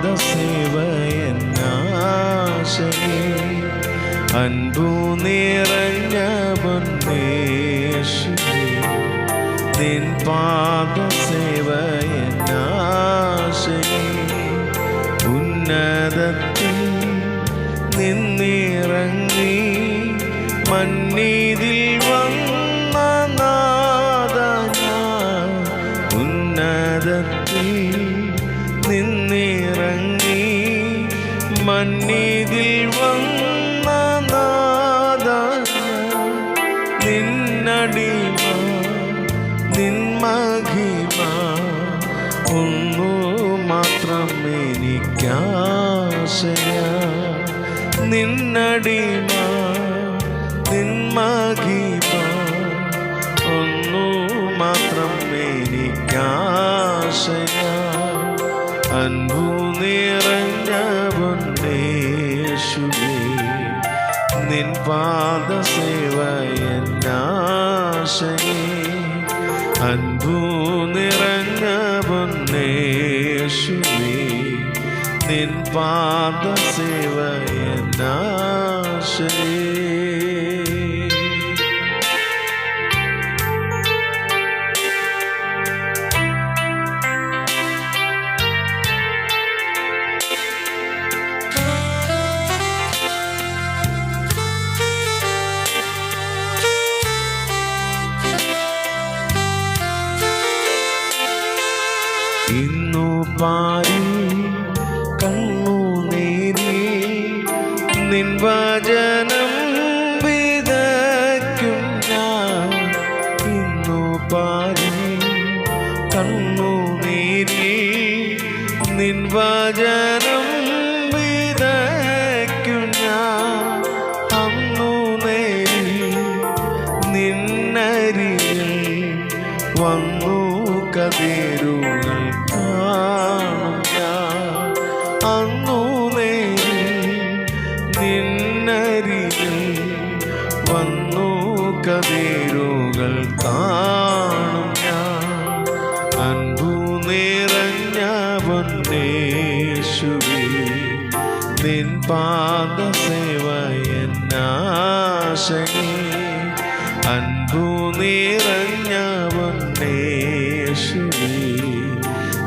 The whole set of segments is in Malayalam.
പാദസേവയെന്നാശയേ അൻപു നിറഞ്ഞ പൊന്നേശുവേ നിൻ പാദസേവയെന്നാശയേ ഉന്നതത്തിൽ നിന്നിറങ്ങി മന്നിതിൽ വന്ന നാഥ ഞാൻ ഉന്നതത്തിൽ നിന്നിറങ്ങി മന്നിതിൽ വന്ന നാഥ ഞാൻ നിന്നടിമ നിൻ മഹിമ ഒന്നു മാത്രം എനിക്കാശയ നിന്നടിമ നിൻ മഹിമ ഒന്നു മാത്രം എനിക്കാശയ അൻപു നിറഞ്ഞ പൊന്നേശുവേ നിൻ പാദസേവയെന്നാശയേ അൻപു നിറഞ്ഞ പൊന്നേശുവേ നിൻ പാദസേവയെന്നാശയേ ഇന്നു പാരി കണ്ണുനീരി നിൻ വചനം വിതയ്ക്കും ഞാൻ ഇന്നു പാരി കണ്ണുനീരി നിൻ വചനം വിതയ്ക്കും ഞാൻ അന്നു നേരി നിന്നരികിൽ വന്നു കതിരുകൾ കാണും ഞാൻ അന്നു നേരി നിന്നരികിൽ വന്നു കതിരുകൾ കാണും ഞാൻ അൻപു നിറഞ്ഞ പൊന്നേശുവേ നിൻ പാദസേവയെന്നാശയേ അൻപു നിറഞ്ഞ പൊന്നേശുവേ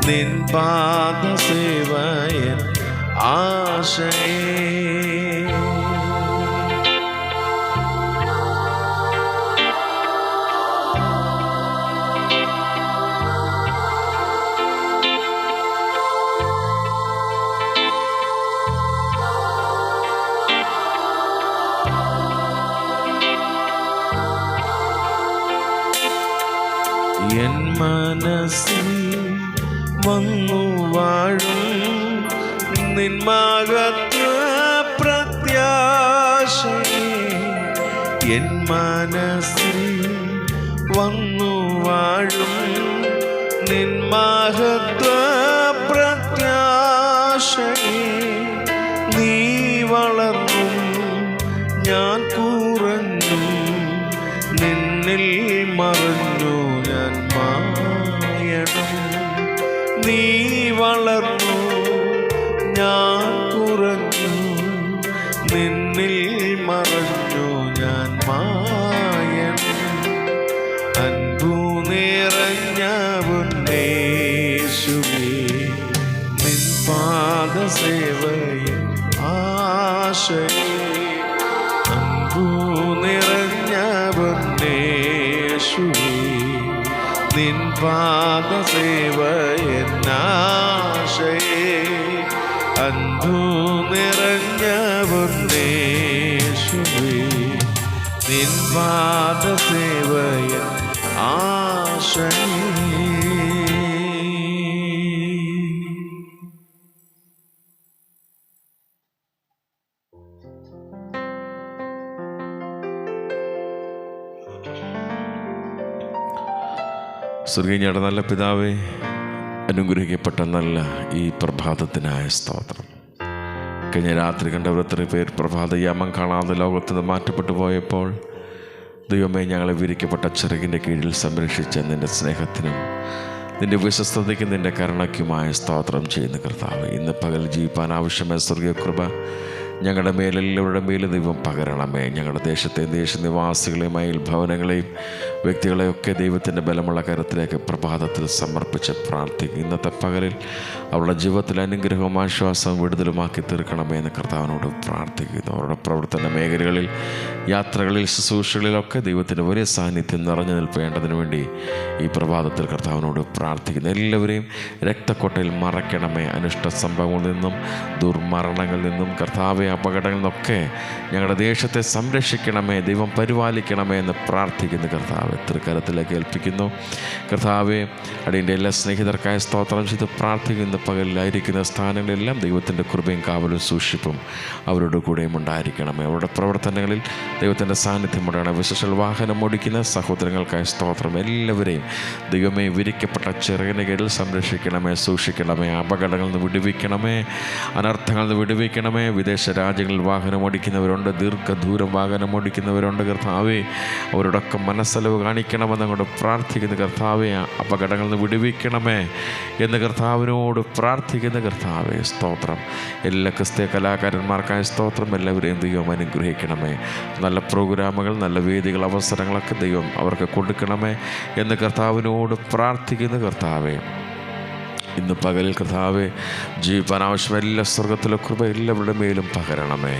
നിൻ പാദസേവയൻ ആശയേ എൻ മനസ്സിൽ വന്നു വാഴും നിൻ മഹത്വ പ്രത്യാശയേ എൻ മനസ്സിൽ വന്നു വാഴും നിൻ മഹത്വ പ്രത്യാശയേ നീ വളർന്നു ഞാൻ കുറഞ്ഞു നിന്നിൽ മറഞ്ഞു ഞാൻ മായണം നീ വളർന്നു ഞാൻ കുറഞ്ഞു നിന്നിൽ മറഞ്ഞു ഞാൻ മായണം അൻപു നിറഞ്ഞ പൊന്നേശുവേ നിൻ പാദസേവയേ ആശയേ അൻപു നിറഞ്ഞ പൊന്നേശുവേ നിൻ പാദസേവയെന്നാശയേ അൻപു നിറഞ്ഞ പൊന്നേശുവേ നിൻ പാദസേവയൻ ആശയേ സ്വർഗീയയുടെ നല്ല പിതാവേ, അനുഗ്രഹിക്കപ്പെട്ട നല്ല ഈ പ്രഭാതത്തിനായ സ്തോത്രം. കഴിഞ്ഞ രാത്രി കണ്ടവർ എത്ര പേർ പ്രഭാതയാമം കാണാതെ ലോകത്ത് നിന്ന് മാറ്റപ്പെട്ടു പോയപ്പോൾ ദൈവമേ, ഞങ്ങളെ വിരിക്കപ്പെട്ട ചിറകിൻ്റെ കീഴിൽ സംരക്ഷിച്ച നിൻ്റെ സ്നേഹത്തിനും നിൻ്റെ വിശ്വസ്തതയ്ക്കും നിൻ്റെ കരുണയ്ക്കുമായ സ്തോത്രം ചെയ്യുന്ന കർത്താവേ, ഇന്ന് പകൽ ജീവിപ്പാൻ ആവശ്യമായ സ്വർഗീയ കൃപ ഞങ്ങളുടെ മേലെല്ലാവരുടെ മേലും ദൈവം പകരണമേ. ഞങ്ങളുടെ ദേശത്തെയും ദേശനിവാസികളെയും അയൽഭവനങ്ങളെയും വ്യക്തികളെയൊക്കെ ദൈവത്തിൻ്റെ ബലമുള്ള കരത്തിലേക്ക് പ്രഭാതത്തിൽ സമർപ്പിച്ച് പ്രാർത്ഥിക്കും. ഇന്നത്തെ പകലിൽ അവരുടെ ജീവിതത്തിൽ അനുഗ്രഹവും ആശ്വാസവും വിടുതലുമാക്കി തീർക്കണമേ എന്ന് കർത്താവിനോട് പ്രാർത്ഥിക്കുന്നു. അവരുടെ പ്രവർത്തന മേഖലകളിൽ, യാത്രകളിൽ, ശുശ്രൂഷകളിലൊക്കെ ദൈവത്തിൻ്റെ വലിയ സാന്നിധ്യം നിറഞ്ഞു നിൽപ്പേണ്ടതിന് വേണ്ടി ഈ പ്രഭാതത്തിൽ കർത്താവിനോട് പ്രാർത്ഥിക്കുന്നു. എല്ലാവരെയും രക്തക്കൊട്ടയിൽ മറയ്ക്കണമേ. അനിഷ്ട സംഭവങ്ങളിൽ നിന്നും, ദുർമരണങ്ങളിൽ നിന്നും, കർത്താവെ അപകടങ്ങളിൽ നിന്നൊക്കെ ഞങ്ങളുടെ ദേശത്തെ സംരക്ഷിക്കണമേ, ദൈവം പരിപാലിക്കണമേ എന്ന് പ്രാർത്ഥിക്കുന്നു. കർത്താവ് തൃക്കരത്തിലേക്ക് ഏൽപ്പിക്കുന്നു. കർത്താവെ, അടിയൻ്റെ എല്ലാ സ്നേഹിതർക്കായ സ്തോത്രം ചെയ്ത് പ്രാർത്ഥിക്കുന്ന പകലിലായിരിക്കുന്ന സ്ഥാനങ്ങളിലെല്ലാം ദൈവത്തിൻ്റെ കൃപയും കാവലും സൂക്ഷിപ്പും അവരുടെ കൂടെയും ഉണ്ടായിരിക്കണമേ. അവരുടെ പ്രവർത്തനങ്ങളിൽ ദൈവത്തിൻ്റെ സാന്നിധ്യം ഉണ്ടാകണം. വിശേഷ വാഹനം ഓടിക്കുന്ന സഹോദരങ്ങൾക്കായ സ്തോത്രം. എല്ലാവരെയും ദൈവമേ വിരിക്കപ്പെട്ട ചെറുകനകളിൽ സംരക്ഷിക്കണമേ, സൂക്ഷിക്കണമേ. അപകടങ്ങളിൽ നിന്ന് വിടുവിക്കണമേ, അനർത്ഥങ്ങളിൽ നിന്ന് വിടുവിക്കണമേ. വിദേശ രാജ്യങ്ങളിൽ വാഹനം ഓടിക്കുന്നവരുണ്ട്, ദീർഘദൂരം വാഹനം ഓടിക്കുന്നവരുണ്ട്. കർത്താവെ, അവരോടൊക്കെ മനസ്സലവ് കാണിക്കണമെന്ന് അങ്ങോട്ട് പ്രാർത്ഥിക്കുന്ന കർത്താവെ, അപകടങ്ങളിൽ നിന്ന് വിടുവിക്കണമേ എന്ന് കർത്താവിനോട് പ്രാർത്ഥിക്കുന്ന കർത്താവെ സ്തോത്രം. എല്ലാ ക്രിസ്തീയ കലാകാരന്മാർക്കായ സ്തോത്രം. എല്ലാവരെയും ദൈവം അനുഗ്രഹിക്കണമേ. നല്ല പ്രോഗ്രാമുകൾ, നല്ല വേദികൾ, അവസരങ്ങളൊക്കെ ദൈവം അവർക്ക് കൊടുക്കണമേ എന്ന് കർത്താവിനോട് പ്രാർത്ഥിക്കുന്ന കർത്താവെ, ഇന്ന് പകലിൽ കർത്താവെ ജീവിപ്പാൻ ആവശ്യം എല്ലാ സ്വർഗത്തിലെ കൃപ എല്ലാവരുടെ മേലും പകരണമേ.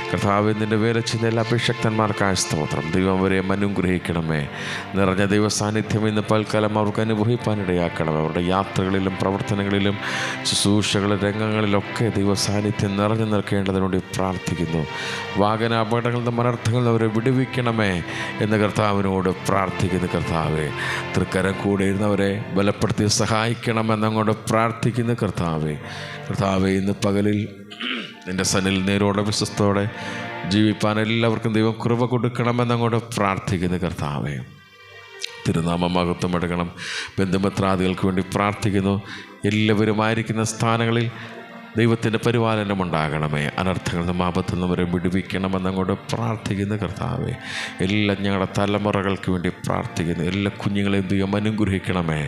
കർത്താവെ, നിൻ്റെ വേല ചെയ്യുന്ന എല്ലാ അഭിഷക്തന്മാർക്കായ സ്തോത്രം. ദൈവം അവരെ അനുഗ്രഹിക്കണമേ. നിറഞ്ഞ ദൈവ സാന്നിധ്യം ഇന്ന് പൽക്കാലം അവർക്ക് അനുഭവിപ്പാനിടയാക്കണമേ. അവരുടെ യാത്രകളിലും പ്രവർത്തനങ്ങളിലും ശുശ്രൂഷകളിലും രംഗങ്ങളിലൊക്കെ ദൈവ സാന്നിധ്യം നിറഞ്ഞു നിൽക്കേണ്ടതിന് വേണ്ടി പ്രാർത്ഥിക്കുന്നു. വാഹന അപകടങ്ങളിൽ നിന്ന്, അനർത്ഥങ്ങളിൽ നിന്ന് അവരെ വിടുവിക്കണമേ എന്ന് കർത്താവിനോട് പ്രാർത്ഥിക്കുന്നു. കർത്താവെ, തൃക്കരം കൂടെ ഇരുന്നവരെ ബലപ്പെടുത്തി സഹായിക്കണമെന്നങ്ങോട്ട് പ്രാർത്ഥിക്കുന്ന കർത്താവെ, ഇന്ന് പകലിൽ നിൻ്റെ സന്നിധിയിൽ നേരോടെ വിശ്വസ്തയോടെ ജീവിപ്പാൻ എല്ലാവർക്കും ദൈവം കൃപ കൊടുക്കണമെന്നങ്ങോട്ട് പ്രാർത്ഥിക്കുന്ന കർത്താവെ, തിരുനാമ മഹത്വം എടുക്കണം. ബന്ധുമിത്രാദികൾക്ക് വേണ്ടി പ്രാർത്ഥിക്കുന്നു. എല്ലാവരുമായിരിക്കുന്ന സ്ഥാനങ്ങളിൽ ദൈവത്തിൻ്റെ പരിപാലനം ഉണ്ടാകണമേ. അനർത്ഥങ്ങളിൽ നിന്നും ആപത്തിൽ നിന്നും വരെ വിടുവിക്കണമെന്നങ്ങോട്ട് പ്രാർത്ഥിക്കുന്ന കർത്താവെ, എല്ലാ ഞങ്ങളുടെ തലമുറകൾക്ക് വേണ്ടി പ്രാർത്ഥിക്കുന്നു. എല്ലാ കുഞ്ഞുങ്ങളെയും ദൈവം അനുഗ്രഹിക്കണമേ.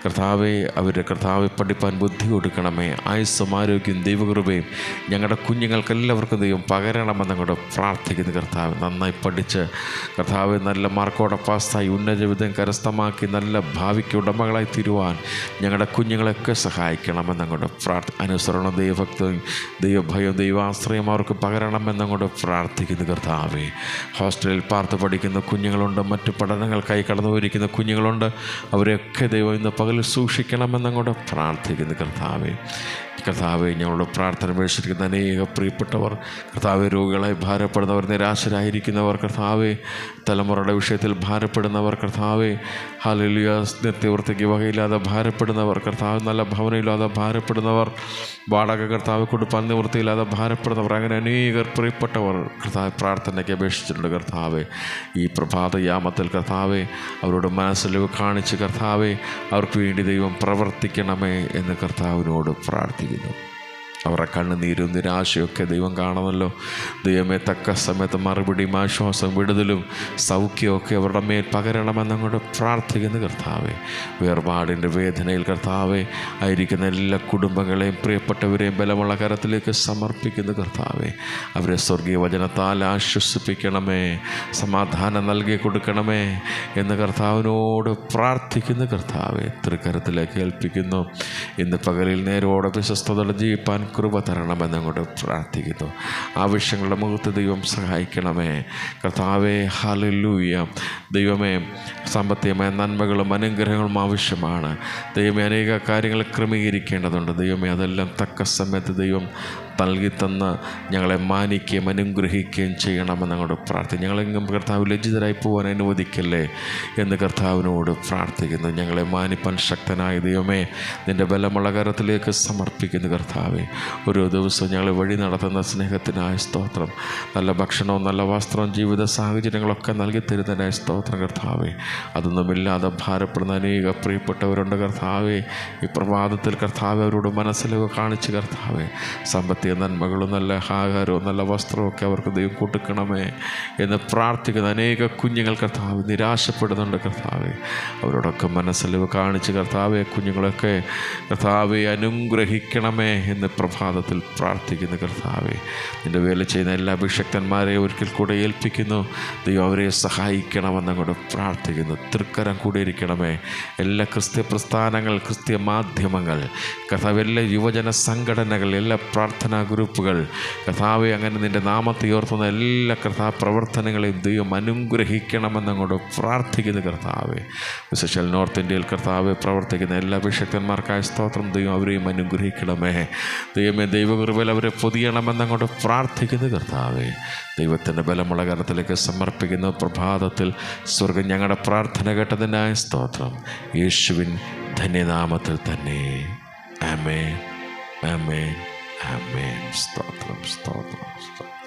കർത്താവെ, അവരുടെ കർത്താവെ പഠിപ്പാൻ ബുദ്ധി കൊടുക്കണമേ. ആയുസ്സും ആരോഗ്യവും ദൈവകൃപയും ഞങ്ങളുടെ കുഞ്ഞുങ്ങൾക്ക് എല്ലാവർക്കും ദൈവം പകരണമെന്നങ്ങോട്ട് പ്രാർത്ഥിക്കുന്നു. കർത്താവ് നന്നായി പഠിച്ച് കർത്താവ് നല്ല മാർക്കോടെ പാസ്സായി ഉന്നത ജീവിതം കരസ്ഥമാക്കി നല്ല ഭാവിക്ക് ഉടമകളായി തീരുവാൻ ഞങ്ങളുടെ കുഞ്ഞുങ്ങളെയൊക്കെ സഹായിക്കണമെന്നങ്ങോട്ട് അനുസരണം, ദൈവഭക്തയും ദൈവഭയവും ദൈവാശ്രയം അവർക്ക് പകരണമെന്നങ്ങോട്ട് പ്രാർത്ഥിക്കുന്നു. കർത്താവെ, ഹോസ്റ്റലിൽ പാർത്ത് പഠിക്കുന്ന കുഞ്ഞുങ്ങളുണ്ട്, മറ്റു പഠനങ്ങൾക്കായി കടന്നു പോയിരിക്കുന്ന കുഞ്ഞുങ്ങളുണ്ട്. അവരെയൊക്കെ ദൈവം ഇന്ന് പകലിൽ സൂക്ഷിക്കണമെന്നങ്ങോട്ട് പ്രാർത്ഥിക്കുന്നു. കർത്താവെ, ഞങ്ങളുടെ പ്രാർത്ഥന ഉപേക്ഷിച്ചിരിക്കുന്ന അനേക പ്രിയപ്പെട്ടവർ, കർത്താവെ, രോഗികളായി ഭാരപ്പെടുന്നവർ, നിരാശരായിരിക്കുന്നവർ, കർത്താവെ, തലമുറയുടെ വിഷയത്തിൽ ഭാരപ്പെടുന്നവർ, കർത്താവെ, ഹല്ലേലൂയ, നിത്യവൃത്തിക്ക് വകയില്ലാതെ ഭാരപ്പെടുന്നവർ, കർത്താവ്, നല്ല ഭവനമില്ലാതെ ഭാരപ്പെടുന്നവർ, വാടക കർത്താവ് കൊടുപ്പാൻ നിവൃത്തിയില്ലാതെ ഭാരപ്പെടുന്നവർ, അങ്ങനെ അനേകർ പ്രിയപ്പെട്ടവർ കർത്താവ് പ്രാർത്ഥനയ്ക്ക് അപേക്ഷിച്ചിട്ടുണ്ട്. കർത്താവെ, ഈ പ്രഭാതയാമത്തിൽ കർത്താവെ അവരോട് മനസ്സിലവ് കാണിച്ച് കർത്താവെ അവർക്ക് വേണ്ടി ദൈവം പ്രവർത്തിക്കണമേ എന്ന് കർത്താവിനോട് പ്രാർത്ഥിക്കുന്നു. അവരുടെ കണ്ണുനീരും നിരാശയൊക്കെ ദൈവം കാണുമല്ലോ. ദൈവമേ, തക്ക സമയത്ത് മറുപടിയും ആശ്വാസം, വിടുതലും സൗഖ്യമൊക്കെ അവരുടെ മേൽ പകരണമെന്നങ്ങോട്ട് പ്രാർത്ഥിക്കുന്ന കർത്താവെ, വേർപാടിൻ്റെ വേദനയിൽ കർത്താവെ ആയിരിക്കുന്ന എല്ലാ കുടുംബങ്ങളെയും പ്രിയപ്പെട്ടവരെയും ബലമുള്ള കരത്തിലേക്ക് സമർപ്പിക്കുന്ന കർത്താവെ, അവരെ സ്വർഗീയ വചനത്താൽ ആശ്വസിപ്പിക്കണമേ, സമാധാനം നൽകി കൊടുക്കണമേ എന്ന് കർത്താവിനോട് പ്രാർത്ഥിക്കുന്ന കർത്താവെ, തൃക്കരത്തിലേക്ക് ഏൽപ്പിക്കുന്നു. ഇന്ന് പകലിൽ നേരോടെ വിശ്വസ്തയോടെ ജീവിപ്പാൻ കൃപ തരണമെന്നങ്ങോട്ട് പ്രാർത്ഥിക്കുന്നു. ആവശ്യങ്ങളുടെ മുഖത്ത് ദൈവം സഹായിക്കണമേ. കർത്താവേ, ഹല്ലേലൂയ. ദൈവമേ, സാമ്പത്തികമായ നന്മകളും അനുഗ്രഹങ്ങളും ആവശ്യമാണ്. ദൈവമേ, അനേക കാര്യങ്ങൾ ക്രമീകരിക്കേണ്ടതുണ്ട്. ദൈവമേ, അതെല്ലാം തക്ക സമയത്ത് ദൈവം നൽകി തന്ന് ഞങ്ങളെ മാനിക്കുകയും അനുഗ്രഹിക്കുകയും ചെയ്യണമെന്നങ്ങോട്ട് പ്രാർത്ഥിക്കും. ഞങ്ങളെങ്ങും കർത്താവ് ലജ്ജിതരായി പോകാൻ അനുവദിക്കല്ലേ എന്ന് കർത്താവിനോട് പ്രാർത്ഥിക്കുന്നു. ഞങ്ങളെ മാനിപ്പാൻ ശക്തനായ ദൈവമേ, നിൻ്റെ ബലമുള്ള കരത്തിലേക്ക് സമർപ്പിക്കുന്നു. കർത്താവെ, ഓരോ ദിവസവും ഞങ്ങളെ വഴി നടത്തുന്ന സ്നേഹത്തിനായ സ്തോത്രം. നല്ല ഭക്ഷണവും നല്ല വസ്ത്രവും ജീവിത സാഹചര്യങ്ങളൊക്കെ നൽകി തരുന്നതിനായ സ്തോത്രം. കർത്താവെ, അതൊന്നുമില്ലാതെ ഭാരപ്പെടുന്ന അനേക പ്രിയപ്പെട്ടവരുണ്ട്. കർത്താവെ, ഈ പ്രഭാതത്തിൽ കർത്താവെ അവരോട് മനസ്സിലൊക്കെ കാണിച്ച് കർത്താവെ, സാമ്പത്തിക കിട്ടിയ നന്മകളും നല്ല ആഹാരവും നല്ല വസ്ത്രവും ഒക്കെ അവർക്ക് ദൈവം കൊടുക്കണമേ എന്ന് പ്രാർത്ഥിക്കുന്ന അനേക കുഞ്ഞുങ്ങൾ കർത്താവ് നിരാശപ്പെടുന്നുണ്ട്. കർത്താവെ, അവരോടൊക്കെ മനസ്സലിവ് കാണിച്ച് കർത്താവെ കുഞ്ഞുങ്ങളൊക്കെ കർത്താവെ അനുഗ്രഹിക്കണമേ എന്ന് പ്രഭാതത്തിൽ പ്രാർത്ഥിക്കുന്നു. കർത്താവെ, നിൻ്റെ വേല ചെയ്യുന്ന എല്ലാ അഭിഷക്തന്മാരെയും ഒരിക്കൽ കൂടെ ഏൽപ്പിക്കുന്നു. ദൈവം അവരെ സഹായിക്കണമെന്നങ്ങോട്ട് പ്രാർത്ഥിക്കുന്നു. തൃക്കരം കൂടെ ഇരിക്കണമേ. എല്ലാ ക്രിസ്ത്യ പ്രസ്ഥാനങ്ങൾ, ക്രിസ്ത്യ മാധ്യമങ്ങൾ കർത്താവ്, എല്ലാ യുവജന സംഘടനകൾ, എല്ലാ പ്രാർത്ഥനാ ഗ്രൂപ്പുകൾ കർത്താവെ, അങ്ങനെ നിൻ്റെ നാമത്തെ ഉയർത്തുന്ന എല്ലാ കർത്താവ് പ്രവർത്തനങ്ങളെയും ദൈവം അനുഗ്രഹിക്കണമെന്നങ്ങോട്ട് പ്രാർത്ഥിക്കുന്നു. കർത്താവെ, വിശേഷാൽ നോർത്ത് ഇന്ത്യയിൽ കർത്താവെ പ്രവർത്തിക്കുന്ന എല്ലാ അഭിഷക്തന്മാർക്കായ സ്തോത്രം. ദൈവം അവരെയും അനുഗ്രഹിക്കണമേ. ദൈവമേ, ദൈവകൃപയിൽ അവരെ പൊതിയണമെന്നങ്ങോട്ട് പ്രാർത്ഥിക്കുന്നു. കർത്താവെ, ദൈവത്തിൻ്റെ ബലമുള്ള കരത്തിലേക്ക് സമർപ്പിക്കുന്ന പ്രഭാതത്തിൽ സ്വർഗം ഞങ്ങളുടെ പ്രാർത്ഥന കേട്ടതിനായ സ്തോത്രം. യേശുവിൻ ധന്യനാമത്തിൽ തന്നെ. ആമേൻ, ആമേൻ, ആമേൻ. സ്തോത്രം, സ്തോത്രം, സ്തോത്രം.